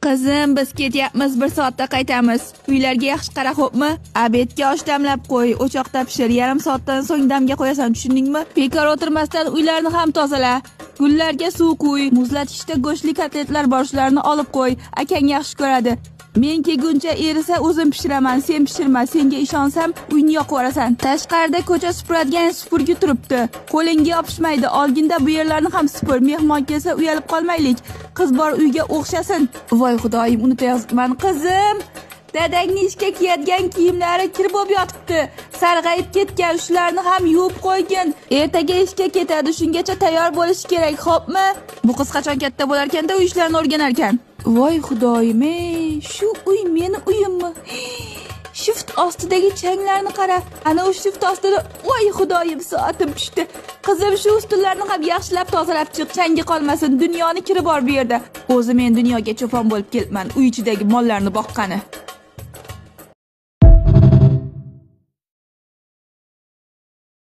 Qizim, biz ketyapmiz, 1 soatda qaytamiz. Uylarga yaxshi qara, xo'pmi? Obedga osh damlab qo'y, o'choqda pishir. Yarim soatdan so'ng damga qo'yasan, tushundingmi? Bekor o'tirmasdan uylarni ham tozala. Gullarga suv quy. Muzlatgichda go'shtli kotletlar bor, shularni olib qo'y. Akang yaxshi ko'radi. Men kelguncha erisa o'zim pishiraman, sen pishirma. Senga ishonsam, uyni yoqib yuborasan. Tashqarida ko'cha supuradigan supurgi turibdi. Qo'lingga yopishmaydi. Olginda bu yerlarni ham supur. Mehmon kelsa uyalib qolmaylik. Qiz bor uyga o'xshasin. Voy xudoyim, unutayapman. Qizim, dadangning ishga kiyadigan kiyimlari kir bo'lib yotibdi. Sarg'ayib ketgan, shularni ham yuvib qo'ygin. Ertaga ishga ketadi, shungacha tayyor bo'lish kerak, xo'pmi? Bu qiz qachon katta bo'lar ekanda, uy ishlarini o'rganar ekan. Voy xudoyim, shu uy meni uyimmi? Shift ostidagi changlarni qara. Ana o'sha shift ostida, voy xudoyim, soatim tushdi. Qizim, shu ustunlarni ham yaxshilab tozalab chiq, changi qolmasin. Dunyoni kiri bor bu yerda. O'zi men dunyoga cho'pon bo'lib kelibman, uy ichidagi mollarni boqqani.